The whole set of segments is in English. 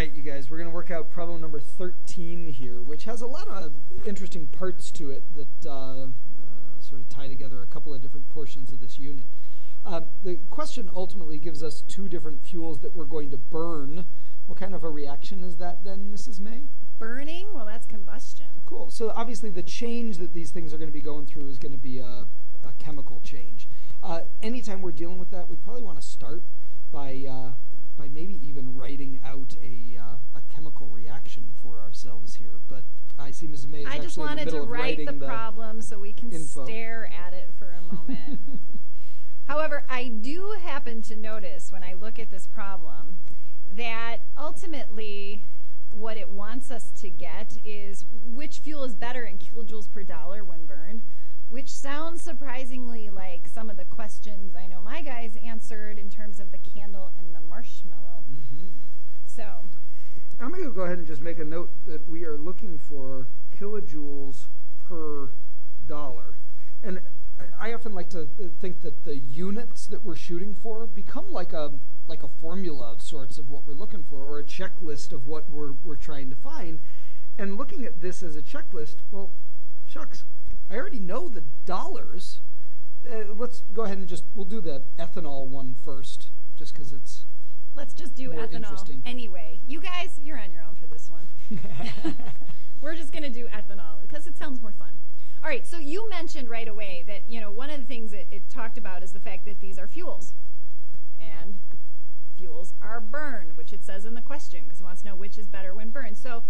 right, you guys, we're going to work out problem number 13 here, which has a lot of interesting parts to it that sort of tie together a couple of different portions of this unit. The question ultimately gives us two different fuels that we're going to burn. What kind of a reaction is that then, Mrs. May? Burning? Well, that's combustion. Cool. So obviously the change that these things are going to be going through is going to be a chemical change. Anytime we're dealing with that, we probably want to start by maybe even writing out a chemical reaction for ourselves here. But I see Mrs. May is I just actually in the wanted middle to of write writing the problem so we can info. stare at it for a moment. However, I do happen to notice when I look at this problem that ultimately what it wants us to get is which fuel is better in kilojoules per dollar when burned, which sounds surprisingly like some of the questions I know my guys answered in terms of the candle and the marshmallow. So I'm going to go ahead and just make a note that we are looking for kilojoules per dollar. And I often like to think that the units that we're shooting for become like a formula of sorts of what we're looking for, or a checklist of what we're trying to find. And looking at this as a checklist, well, shucks, I already know the dollars. Let's go ahead and we'll do the ethanol one first, just because it's let's just do more ethanol. Interesting. Anyway, you guys, you're on your own for this one. We're just going to do ethanol because it sounds more fun. All right, so you mentioned right away that, one of the things it talked about is the fact that these are fuels. And fuels are burned, which it says in the question, because it wants to know which is better when burned. So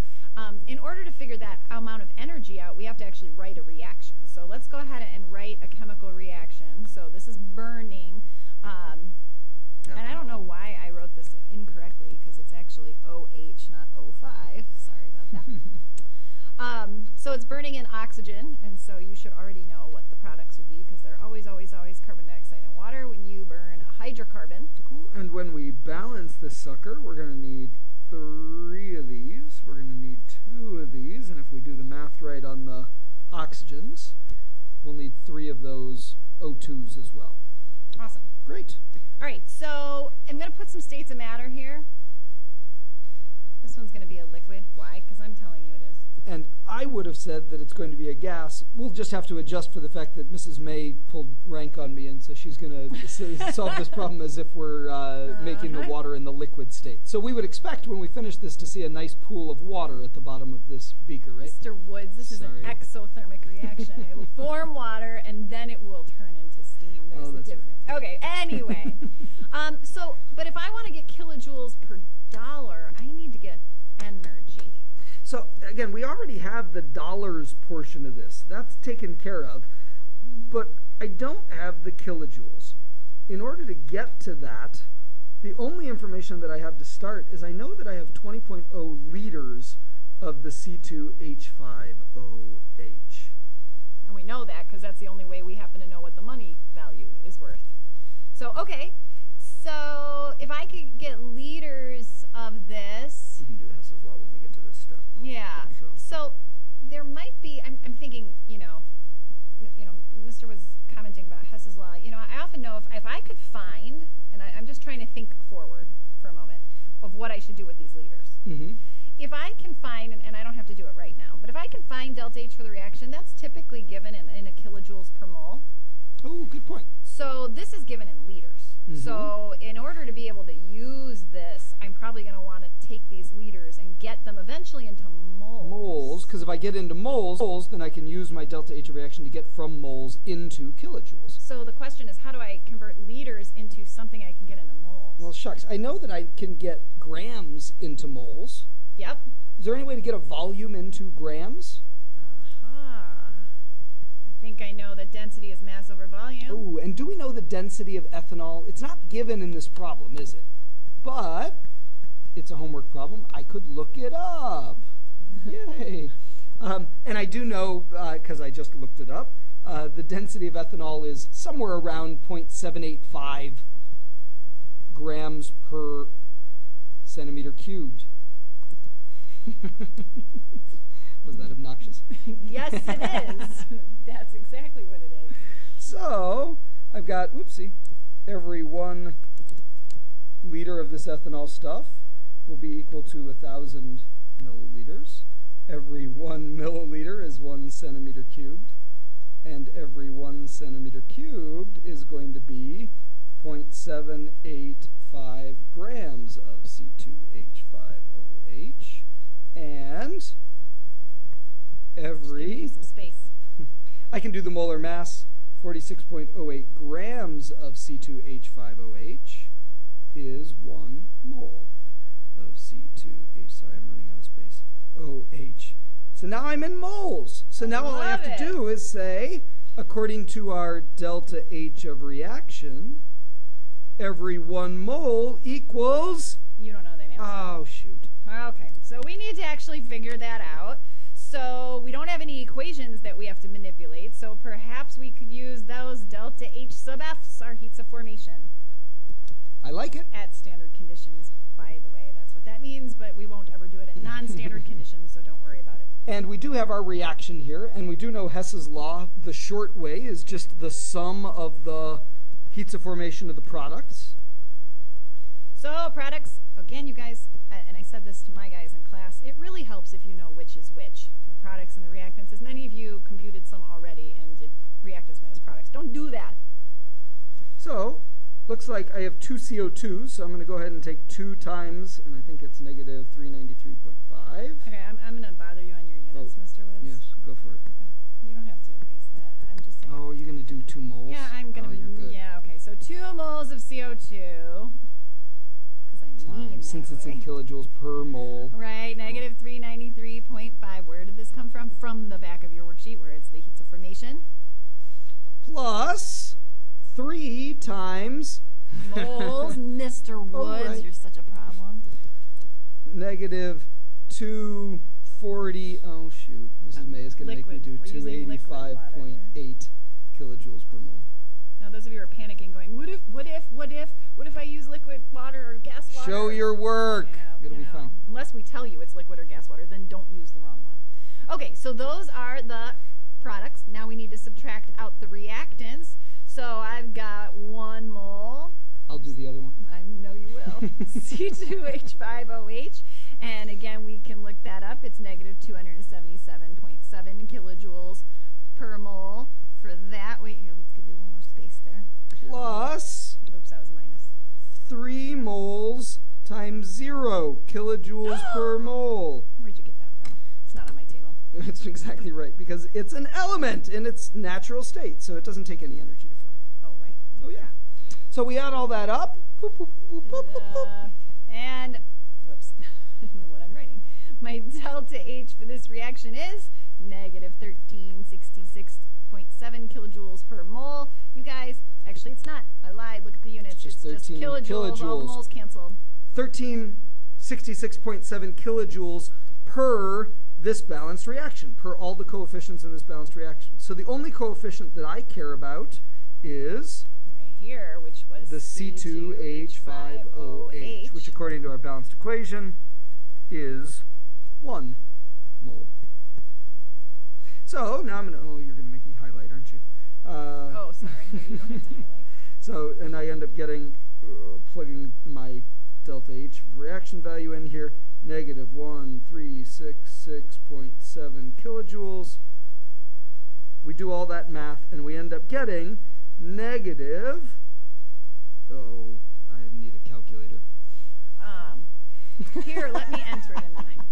in order to figure that amount of energy out, we have to actually write a reaction. So let's go ahead and write a chemical reaction. So this is burning. And I don't know why I wrote this incorrectly, because it's actually OH, not O5. Sorry about that. So it's burning in oxygen, and so you should already know what the products would be, because they're always, always, always carbon dioxide and water when you burn a hydrocarbon. Cool. And when we balance this sucker, we're going to need 3 of these. We're going to need 2 of these. And if we do the math right on the oxygens, we'll need 3 of those O2s as well. Awesome. Great. All right, so I'm going to put some states of matter here. This one's going to be a liquid. Why? Because I'm telling you it is. And I would have said that it's going to be a gas. We'll just have to adjust for the fact that Mrs. May pulled rank on me, and so she's going to solve this problem as if we're making the water in the liquid state. So we would expect when we finish this to see a nice pool of water at the bottom of this beaker, right? Mr. Woods, this is an exothermic reaction. It will form water, and then it will turn into steam. There's a difference. Right. Okay, anyway. But if I want to get kilojoules per dollar, I need to get energy. So, again, we already have the dollars portion of this. That's taken care of. But I don't have the kilojoules. In order to get to that, the only information that I have to start is I know that I have 20.0 liters of the C2H5OH. And we know that because that's the only way we happen to know what the money value is worth. So, okay. So, if I could get liters of this... We can do Hess's law when we get to this step. Yeah. So there might be, I'm thinking, Mr. was commenting about Hess's law. I often know if I could find, and I'm just trying to think forward for a moment, of what I should do with these liters. Mm-hmm. If I can find, and I don't have to do it right now, but if I can find delta H for the reaction, that's typically given in a kilojoules per mole. Oh, good point. So this is given in liters. Mm-hmm. So in order to be able to use this, I'm probably going to want to take these liters and get them eventually into moles. Moles, because if I get into moles, then I can use my delta H reaction to get from moles into kilojoules. So the question is, how do I convert liters into something I can get into moles? Well, shucks. I know that I can get grams into moles. Yep. Is there any way to get a volume into grams? I think I know that density is mass over volume. Oh, and do we know the density of ethanol? It's not given in this problem, is it? But it's a homework problem. I could look it up. Yay. And I do know, because I just looked it up, the density of ethanol is somewhere around 0.785 grams per centimeter cubed. Was that obnoxious? Yes, it is. That's exactly what it is. So I've got, whoopsie, every 1 liter of this ethanol stuff will be equal to 1,000 milliliters. Every 1 milliliter is 1 centimeter cubed. And every 1 centimeter cubed is going to be 0.785 grams of C2H5OH. And every... Give you some space. I can do the molar mass. 46.08 grams of C2H5OH is 1 mole of C2H. Sorry, I'm running out of space. OH. So now I'm in moles. So now all I have to do is say, according to our delta H of reaction, every 1 mole equals... You don't know that answer. Oh, shoot. Okay, so we need to actually figure that out. So we don't have any equations that we have to manipulate, so perhaps we could use those delta H sub F's, our heats of formation. I like it. At standard conditions, by the way. That's what that means, but we won't ever do it at non-standard conditions, so don't worry about it. And we do have our reaction here, and we do know Hess's law. The short way is just the sum of the heats of formation of the products. So products, again, you guys, and I said this to my guys in class, it really helps if you know which is which. The products and the reactants, as many of you computed some already and did reactants minus products. Don't do that. So, looks like I have 2 CO2s, so I'm going to go ahead and take 2 times, and I think it's negative 393.5. Okay, I'm going to bother you on your units, Mr. Woods. Yes, go for it. You don't have to erase that. I'm just saying. Oh, you're going to do 2 moles? Yeah, I'm going to. You're good. Yeah, okay. So 2 moles of CO2. Since it's in kilojoules per mole. Right, negative 393.5. Where did this come from? From the back of your worksheet where it's the heats of formation. Plus 3 times... moles, Mr. Woods, right. You're such a problem. Negative 240... Oh, shoot. Mrs. May is going to make me do 285.8 kilojoules per mole. Now, those of you who are panicking, going, what if I use liquid water or gas water? Show your work. It'll be fine. Unless we tell you it's liquid or gas water, then don't use the wrong one. Okay, so those are the products. Now we need to subtract out the reactants. So I've got 1 mole. I'll do the other one. I know you will. C2H5OH. And again, we can look that up. It's negative 277.7 kilojoules per mole. For that, wait here, let's give you a little more space there. Plus... Oops, that was minus. 3 moles times 0 kilojoules per mole. Where'd you get that from? It's not on my table. It's exactly right, because it's an element in its natural state, so it doesn't take any energy to form. Oh, right. Oh, yeah. So we add all that up. Boop, boop, boop, boop, boop, boop. And, whoops, I don't know what I'm writing. My delta H for this reaction is negative 1366.7 kilojoules per mole. You guys, actually it's not. I lied. Look at the units. It's just kilojoules. All the moles canceled. 1366.7 kilojoules per this balanced reaction, per all the coefficients in this balanced reaction. So the only coefficient that I care about is right here, which was the C2H5OH, which according to our balanced equation is 1 mole. So now I'm going to, you're going to make me highlight, aren't you? Oh, sorry. No, you don't have to highlight. So, and I end up getting, plugging my delta H reaction value in here, negative 1366.7 kilojoules. We do all that math, and we end up getting negative, I need a calculator. Here, let me enter it into mine.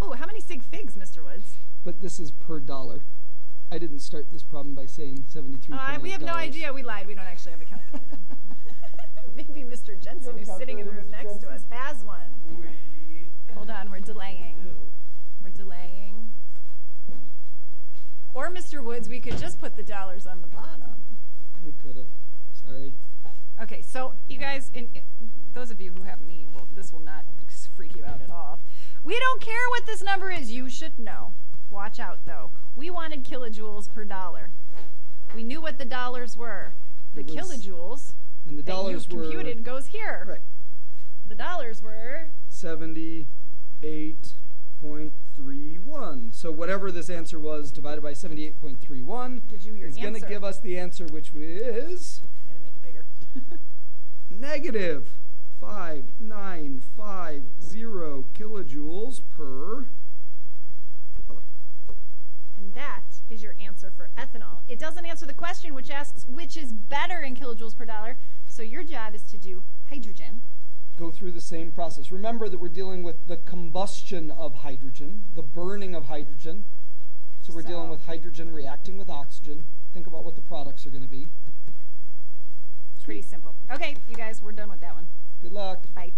Oh, how many sig figs, Mr. Woods? But this is per dollar. I didn't start this problem by saying 73. We have no idea. We lied. We don't actually have a calculator. Maybe Mr. Jensen, who's sitting in the room next to us, has one. Hold on, we're delaying. We're delaying. Or, Mr. Woods, we could just put the dollars on the bottom. We could have. Sorry. Okay, so you guys, those of you who have me, well, this will not freak you out at all. We don't care what this number is. You should know. Watch out, though. We wanted kilojoules per dollar. We knew what the dollars were. The kilojoules and the dollars that you computed goes here. Right. The dollars were 78.31. So whatever this answer was divided by 78.31 gives you your is going to give us the answer, which is I had to make it bigger. negative 0.5950 kilojoules per dollar. And that is your answer for ethanol. It doesn't answer the question, which asks which is better in kilojoules per dollar. So your job is to do hydrogen. Go through the same process. Remember that we're dealing with the combustion of hydrogen, the burning of hydrogen. So we're dealing with hydrogen reacting with oxygen. Think about what the products are going to be. It's pretty simple. Okay, you guys, we're done with that one. Good luck. Bye.